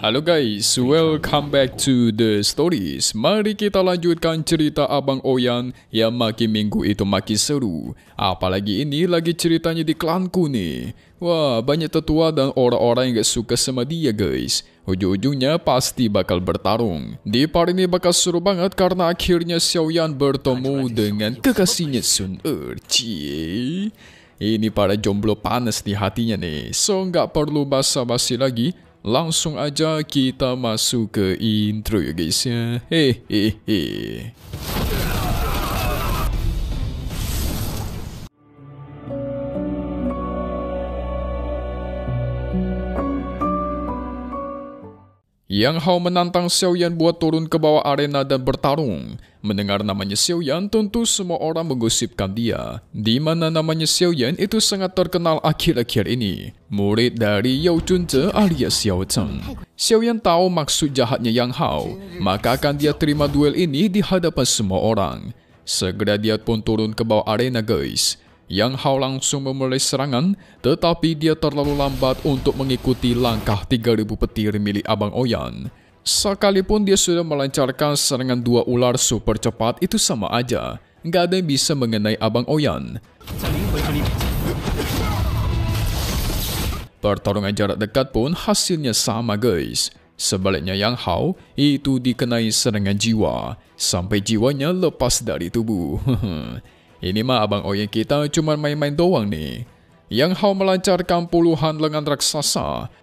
Halo guys, welcome back to the stories. Mari kita lanjutkan cerita Abang Oyan yang makin minggu itu makin seru. Apalagi ini lagi ceritanya di klanku nih. Wah, banyak tetua dan orang-orang yang gak suka sama dia guys. Ujung-ujungnya pasti bakal bertarung. Di part ini bakal seru banget karena akhirnya Xiaoyan bertemu dengan kekasihnya Sun Cie. Ini para jomblo panas di hatinya nih. So gak perlu basa-basi lagi. Langsung aja kita masuk ke intro ya guys ya. Hehehe. Yang Hao menantang Xiaoyan buat turun ke bawah arena dan bertarung. Mendengar namanya Xiaoyan, tentu semua orang menggosipkan dia. Di mana namanya Xiaoyan itu sangat terkenal akhir-akhir ini. Murid dari Yao Junze alias Xiao Zheng. Xiaoyan tahu maksud jahatnya Yang Hao, maka akan dia terima duel ini di hadapan semua orang. Segera dia pun turun ke bawah arena guys. Yang Hao langsung memulai serangan, tetapi dia terlalu lambat untuk mengikuti langkah 3000 petir milik Abang Oyan. Sekalipun dia sudah melancarkan serangan dua ular super cepat, itu sama aja. Nggak ada yang bisa mengenai Abang Oyan. Pertarungan jarak dekat pun hasilnya sama guys. Sebaliknya Yang Hao itu dikenai serangan jiwa, sampai jiwanya lepas dari tubuh. Ini mah Abang Oyan kita cuma main-main doang nih. Yang Hao melancarkan puluhan lengan raksasa.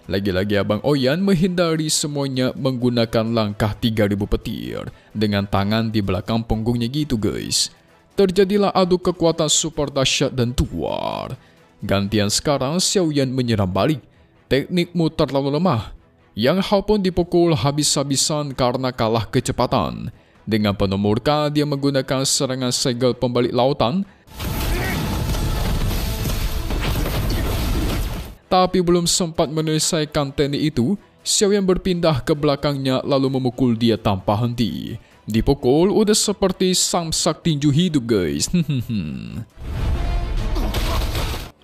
Lagi-lagi Abang Oyan menghindari semuanya menggunakan langkah 3000 petir dengan tangan di belakang punggungnya gitu guys. Terjadilah adu kekuatan super dahsyat dan tuar. Gantian sekarang Xiaoyan menyerang balik. Teknikmu terlalu lemah. Yang Hao pun dipukul habis-habisan karena kalah kecepatan. Dengan penuh murka, dia menggunakan serangan segel pembalik lautan. Tapi belum sempat menyelesaikan teknik itu, Xiaoyan berpindah ke belakangnya lalu memukul dia tanpa henti. Dipukul udah seperti samsak tinju hidup guys.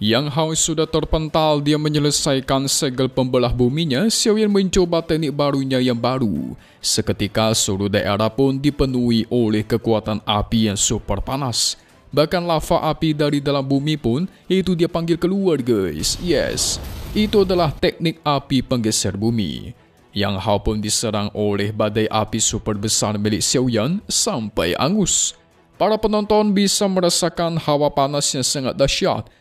Yang Hao sudah terpental, dia menyelesaikan segel pembelah buminya. Xiaoyan mencoba teknik barunya yang baru. Seketika seluruh daerah pun dipenuhi oleh kekuatan api yang super panas. Bahkan lava api dari dalam bumi pun itu dia panggil keluar guys. Yes, itu adalah teknik api penggeser bumi. Yang Hao pun diserang oleh badai api super besar milik Xiaoyan sampai angus. Para penonton bisa merasakan hawa panas yang sangat dahsyat.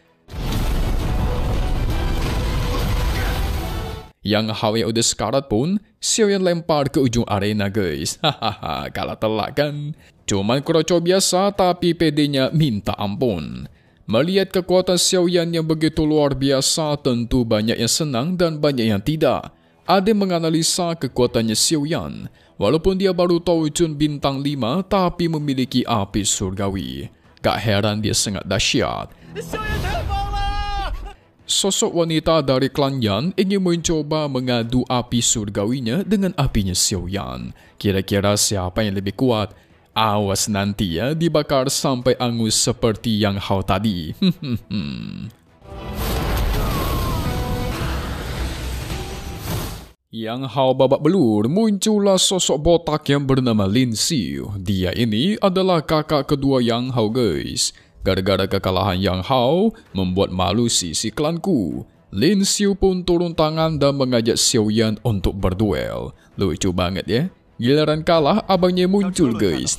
Yang Hao yang udah sekarat pun, Xiaoyan lempar ke ujung arena guys. Hahaha, kalah telak kan? Cuman kroco biasa tapi pedenya minta ampun. Melihat kekuatan Xiaoyan yang begitu luar biasa, tentu banyak yang senang dan banyak yang tidak. Ada yang menganalisa kekuatannya Xiaoyan. Walaupun dia baru tahu Jun bintang 5 tapi memiliki api surgawi. Gak heran dia sangat dahsyat. Sosok wanita dari klan Yan ingin mencoba mengadu api surgawinya dengan apinya Xiaoyan. Kira-kira siapa yang lebih kuat? Awas nanti ya, dibakar sampai angus seperti Yang Hao tadi. Yang Hao babak belur, muncullah sosok botak yang bernama Lin Xiu. Dia ini adalah kakak kedua Yang Hao guys. Gara-gara kekalahan Yang Hao membuat malu sisi klanku. Lin Xiu pun turun tangan dan mengajak Xiaoyan untuk berduel. Lucu banget ya. Giliran kalah abangnya muncul guys.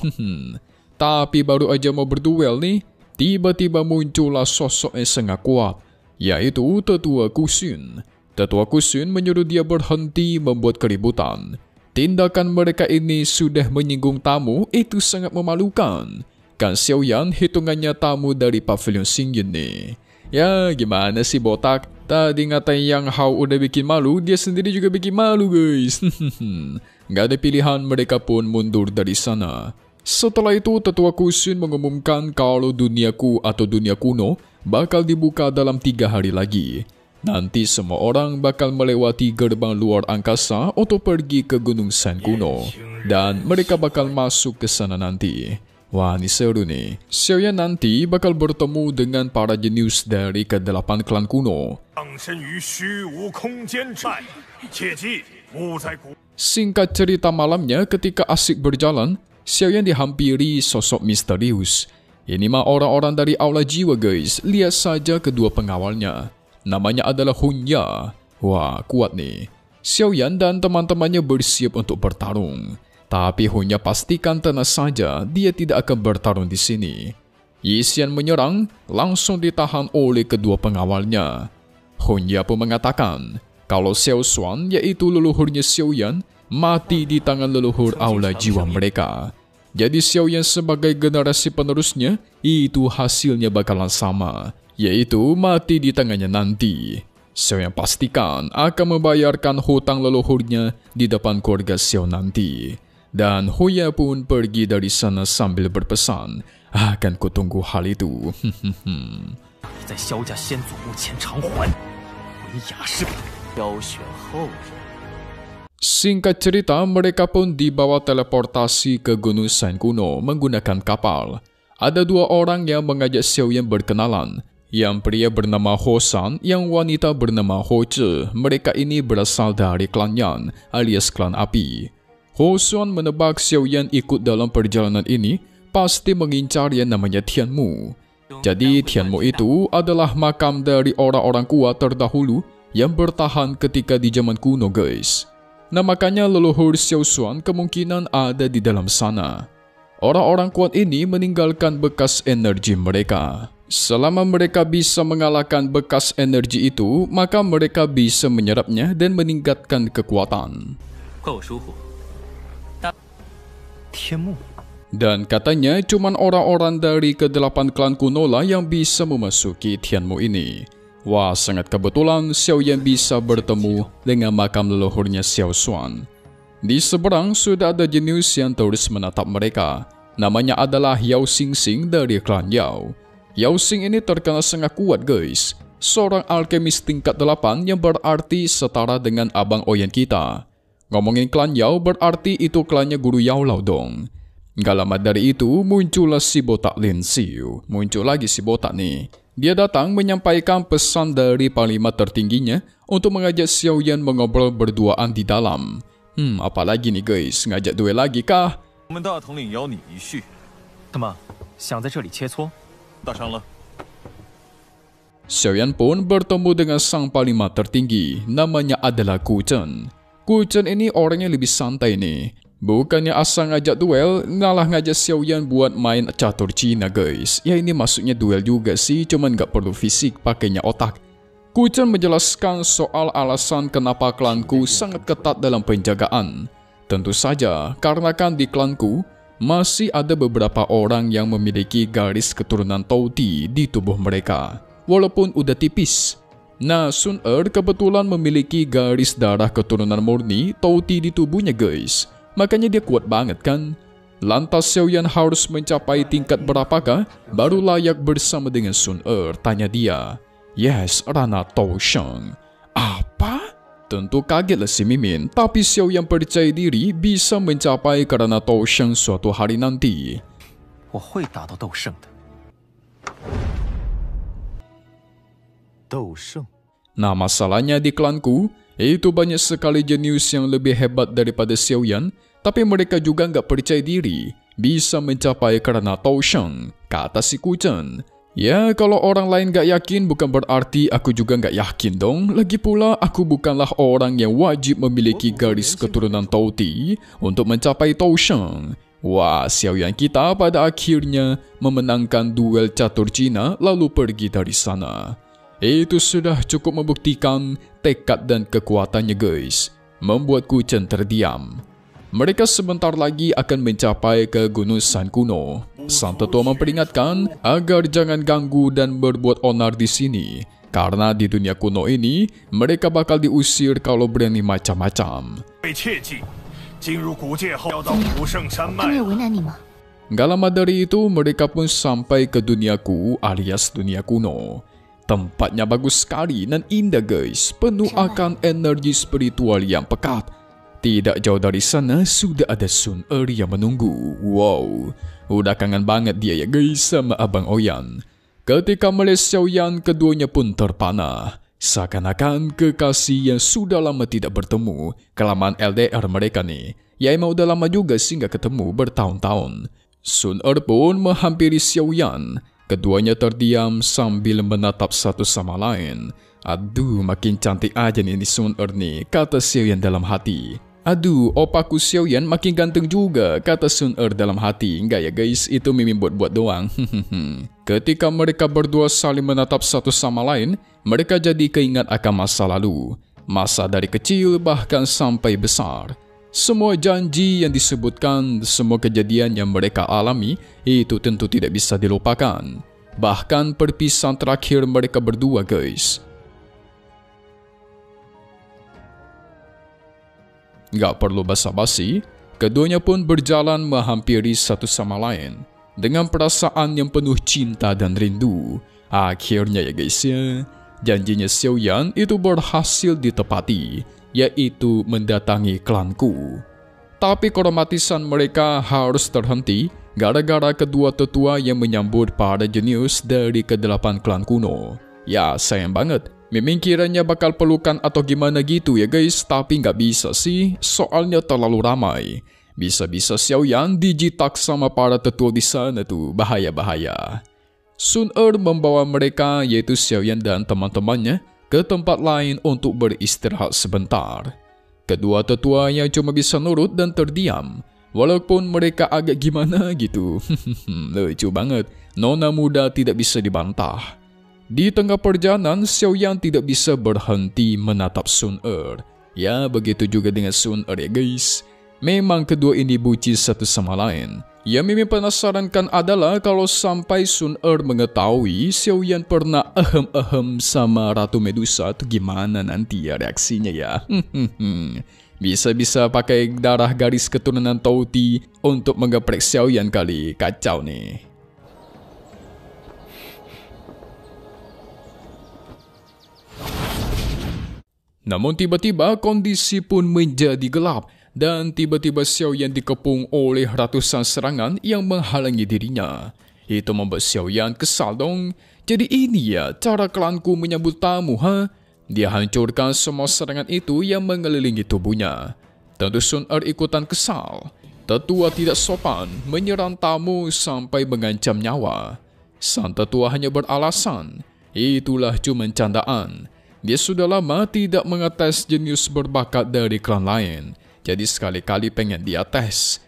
Tapi baru aja mau berduel nih, tiba-tiba muncullah sosok yang sangat kuat, yaitu Tetua Kusun. Tetua Kusun menyuruh dia berhenti membuat keributan. Tindakan mereka ini sudah menyinggung tamu, itu sangat memalukan. Kan Xiaoyan hitungannya tamu dari pavilion Xingyan nih. Ya gimana sih botak? Tadi ngatain Yang Hao udah bikin malu, dia sendiri juga bikin malu guys. Gak ada pilihan, mereka pun mundur dari sana. Setelah itu Tetua Kusun mengumumkan kalau duniaku atau dunia kuno bakal dibuka dalam 3 hari lagi. Nanti semua orang bakal melewati gerbang luar angkasa untuk pergi ke Gunung San kuno. Dan mereka bakal masuk ke sana nanti. Wah, ini seru nih. Xiaoyan nanti bakal bertemu dengan para jenius dari ke-8 klan kuno. Singkat cerita malamnya, ketika asik berjalan, Xiaoyan dihampiri sosok misterius. Ini mah orang-orang dari aula jiwa guys. Lihat saja kedua pengawalnya. Namanya adalah Hunya. Wah, kuat nih. Xiaoyan dan teman-temannya bersiap untuk bertarung. Tapi Hunya pastikan tenang saja, dia tidak akan bertarung di sini. Yixian menyerang, langsung ditahan oleh kedua pengawalnya. Hunya pun mengatakan, kalau Xiao Xuan, yaitu leluhurnya Xiaoyan, mati di tangan leluhur aula jiwa mereka. Jadi Xiaoyan sebagai generasi penerusnya, itu hasilnya bakalan sama, yaitu mati di tangannya nanti. Xiaoyan pastikan akan membayarkan hutang leluhurnya di depan keluarga Xiao nanti. Dan Huya pun pergi dari sana sambil berpesan, akan kutunggu hal itu. Singkat cerita, mereka pun dibawa teleportasi ke Gunung San kuno menggunakan kapal. Ada dua orang yang mengajak Xiaoyan berkenalan. Yang pria bernama Ho San, yang wanita bernama Ho Zhe. Mereka ini berasal dari klan Yan, alias klan api. Ho Xuan menebak Xiaoyan ikut dalam perjalanan ini pasti mengincar yang namanya Tianmu. Jadi Tianmu itu adalah makam dari orang-orang kuat terdahulu yang bertahan ketika di zaman kuno guys. Nah makanya leluhur Xiao Xuan kemungkinan ada di dalam sana. Orang-orang kuat ini meninggalkan bekas energi mereka. Selama mereka bisa mengalahkan bekas energi itu, maka mereka bisa menyerapnya dan meningkatkan kekuatan. Dan katanya cuman orang-orang dari ke-8 klan kuno lah yang bisa memasuki Tianmu ini. Wah, sangat kebetulan Xiaoyan bisa bertemu dengan makam leluhurnya Xiao Xuan. Di seberang sudah ada jenius yang terus menatap mereka. Namanya adalah Yao Xingxing dari klan Yao. Yao Xing ini terkenal sangat kuat guys. Seorang alkemis tingkat 8 yang berarti setara dengan Abang Oyen kita. Ngomongin klan Yao berarti itu klannya Guru Yao Lao dong. Gak lama dari itu muncullah si botak Lin Xiu. Muncul lagi si botak nih. Dia datang menyampaikan pesan dari panglima tertingginya untuk mengajak Xiaoyan mengobrol berduaan di dalam. Apalagi nih guys, ngajak duel lagi kah? Xiaoyan pun bertemu dengan sang panglima tertinggi. Namanya adalah Ku Chen. Ku Chen ini orangnya lebih santai nih. Bukannya asal ngajak duel, malah ngajak Xiaoyan buat main catur Cina guys. Ya ini maksudnya duel juga sih, cuman gak perlu fisik, pakainya otak. Ku Chen menjelaskan soal alasan kenapa klanku sangat ketat dalam penjagaan. Tentu saja, karena kan di klanku masih ada beberapa orang yang memiliki garis keturunan Tauti di tubuh mereka. Walaupun udah tipis. Nah, Sun Er kebetulan memiliki garis darah keturunan murni Tauti di tubuhnya guys. Makanya dia kuat banget kan? Lantas Xiaoyan harus mencapai tingkat berapakah baru layak bersama dengan Sun Er? Tanya dia. Yes, Rana Tou Sheng. Apa? Tentu kagetlah si Mimin, tapi Xiaoyan percaya diri bisa mencapai ke Rana Tou Sheng suatu hari nanti. Nah, masalahnya di klanku, itu banyak sekali jenius yang lebih hebat daripada Xiaoyan, tapi mereka juga nggak percaya diri bisa mencapai karena Tou Sheng, kata si Ku Chen. Ya, kalau orang lain nggak yakin bukan berarti aku juga nggak yakin dong. Lagi pula, aku bukanlah orang yang wajib memiliki garis keturunan Tauti untuk mencapai Tou Sheng. Wah, Xiaoyan kita pada akhirnya memenangkan duel catur Cina lalu pergi dari sana. Itu sudah cukup membuktikan tekad dan kekuatannya guys. Membuat Ku Chen terdiam. Mereka sebentar lagi akan mencapai ke Gunung San kuno. Sang tetua memperingatkan agar jangan ganggu dan berbuat onar di sini. Karena di dunia kuno ini, mereka bakal diusir kalau berani macam-macam. Gak lama dari itu, mereka pun sampai ke duniaku alias dunia kuno. Tempatnya bagus sekali dan indah guys, penuh akan energi spiritual yang pekat. tidak jauh dari sana sudah ada Sun Er yang menunggu. Wow, udah kangen banget dia ya guys sama Abang Oyan. Ketika melihat Xiao Yan, keduanya pun terpana. Seakan-akan kekasih yang sudah lama tidak bertemu. Kelamaan LDR mereka nih. Ya emang udah lama juga sih nggak ketemu bertahun-tahun. Sun Er pun menghampiri Xiao Yan. Keduanya terdiam sambil menatap satu sama lain. Aduh, makin cantik aja nih Sun Er nih, kata Xiao Yan dalam hati. Aduh, opaku Xiao Yan makin ganteng juga, kata Sun Er dalam hati. Enggak ya guys, itu mimin buat-buat doang. Ketika mereka berdua saling menatap satu sama lain, mereka jadi keingat akan masa lalu. Masa dari kecil bahkan sampai besar. Semua janji yang disebutkan, semua kejadian yang mereka alami, itu tentu tidak bisa dilupakan. Bahkan perpisahan terakhir mereka berdua guys. Gak perlu basa-basi, keduanya pun berjalan menghampiri satu sama lain. Dengan perasaan yang penuh cinta dan rindu. Akhirnya ya guys ya, janjinya Xiao Yan itu berhasil ditepati, yaitu mendatangi klanku. Tapi keromatisan mereka harus terhenti gara-gara kedua tetua yang menyambut para jenius dari ke-8 klan kuno. Ya sayang banget, mimin kiranya bakal pelukan atau gimana gitu ya guys, tapi nggak bisa sih, soalnya terlalu ramai. Bisa-bisa Xiao Yan dijitak sama para tetua di sana tuh, bahaya-bahaya. Sun Er membawa mereka, yaitu Xiao Yan dan teman-temannya, ke tempat lain untuk beristirahat sebentar. Kedua tetuanya cuma bisa nurut dan terdiam, walaupun mereka agak gimana gitu. Lucu banget, nona muda tidak bisa dibantah. Di tengah perjalanan, Xiao Yan tidak bisa berhenti menatap Sun Er. Ya, begitu juga dengan Sun Er ya guys. Memang kedua ini bucin satu sama lain. Yang mimin penasarankan adalah kalau sampai Sun Er mengetahui Xiao Yan pernah ahem-ahem sama Ratu Medusa, tuh gimana nanti ya reaksinya ya. Bisa-bisa pakai darah garis keturunan Touti untuk menggeprek Xiao Yan kali, kacau nih. Namun tiba-tiba kondisi pun menjadi gelap dan tiba-tiba Xiao Yan dikepung oleh ratusan serangan yang menghalangi dirinya. Itu membuat Xiao Yan kesal dong. Jadi ini ya cara klanku menyambut tamu ha? Dia hancurkan semua serangan itu yang mengelilingi tubuhnya. Tentu Sun Er ikutan kesal. Tetua tidak sopan menyerang tamu sampai mengancam nyawa. Sang tetua hanya beralasan, itulah cuma candaan. Dia sudah lama tidak mengetes jenius berbakat dari klan lain. Jadi sekali-kali pengen dia tes.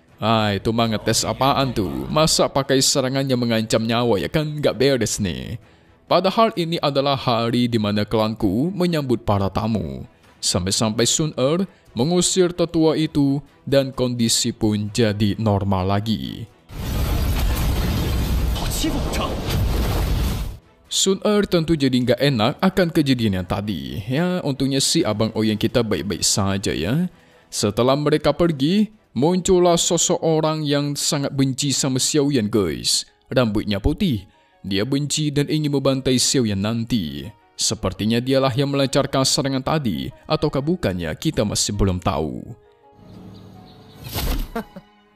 Itu mah ngetes apaan tuh? Masa pakai serangan yang mengancam nyawa ya kan gak beres nih. Padahal ini adalah hari di mana klanku menyambut para tamu. Sampai-sampai Sun Er mengusir tetua itu dan kondisi pun jadi normal lagi. Sun Er tentu jadi nggak enak akan kejadian yang tadi. Ya, untungnya si Abang Oyen kita baik-baik saja ya. Setelah mereka pergi, muncullah seseorang yang sangat benci sama Xiao Yan guys. Rambutnya putih. Dia benci dan ingin membantai Xiao Yan nanti. Sepertinya dialah yang melancarkan serangan tadi. Ataukah bukannya, kita masih belum tahu.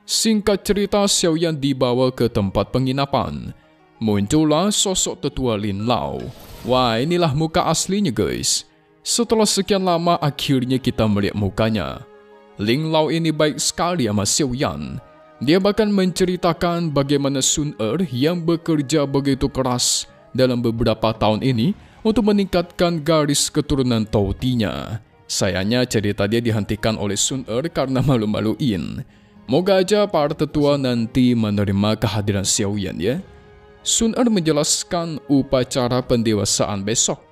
Singkat cerita, Xiao Yan dibawa ke tempat penginapan. Muncullah sosok tetua Lin Lao. Wah, inilah muka aslinya guys. Setelah sekian lama akhirnya kita melihat mukanya. Lin Lao ini baik sekali sama Xiao Yan. Dia bahkan menceritakan bagaimana Sun Er yang bekerja begitu keras dalam beberapa tahun ini untuk meningkatkan garis keturunan Tautinya. Sayangnya cerita dia dihentikan oleh Sun Er karena malu-maluin. Moga aja para tetua nanti menerima kehadiran Xiao Yan ya. Sun Er menjelaskan upacara pendewasaan besok.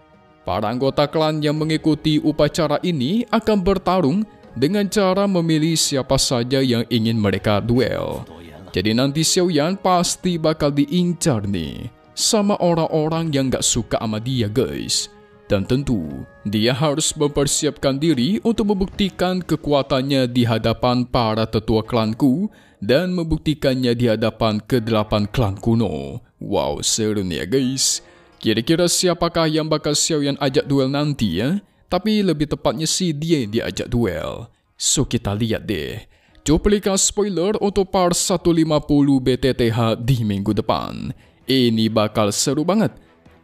Para anggota klan yang mengikuti upacara ini akan bertarung dengan cara memilih siapa saja yang ingin mereka duel. Jadi nanti Xiao Yan pasti bakal diincar nih sama orang-orang yang gak suka sama dia guys. Dan tentu dia harus mempersiapkan diri untuk membuktikan kekuatannya di hadapan para tetua klanku dan membuktikannya di hadapan ke-8 klan kuno. Wow, seru nih ya guys. Kira-kira siapakah yang bakal Xiao Yan ajak duel nanti ya? Tapi lebih tepatnya sih dia yang diajak duel. So kita lihat deh. Cuplikan spoiler untuk part 150 BTTH di minggu depan. Ini bakal seru banget.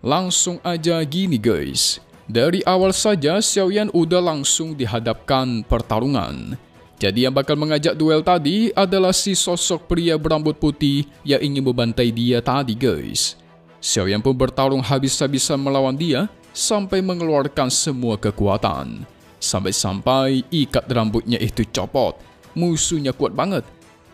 Langsung aja gini guys. Dari awal saja Xiaoyan udah langsung dihadapkan pertarungan. Jadi yang bakal mengajak duel tadi adalah si sosok pria berambut putih yang ingin membantai dia tadi guys. Xiaoyan pun bertarung habis-habisan melawan dia sampai mengeluarkan semua kekuatan. Sampai-sampai ikat rambutnya itu copot. Musuhnya kuat banget.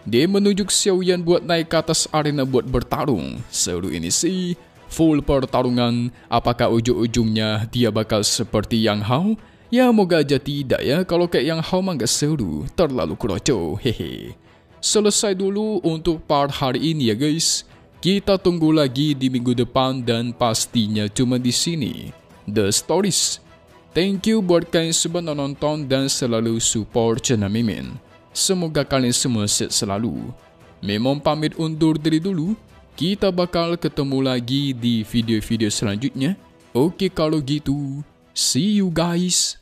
Dia menunjuk Xiaoyan buat naik ke atas arena buat bertarung. Seru ini sih. Full pertarungan. Apakah ujung-ujungnya dia bakal seperti Yang Hao? Ya moga aja tidak ya. Kalau kayak Yang Hao mah gak seru. Terlalu kroco. Hehe. Selesai dulu untuk part hari ini ya guys. Kita tunggu lagi di minggu depan dan pastinya cuma di sini. The Stories. Thank you buat kalian semua nonton dan selalu support channel Mimin. Semoga kalian semua sehat selalu. Memang pamit undur diri dulu. Kita bakal ketemu lagi di video-video selanjutnya. Oke kalau gitu. See you guys.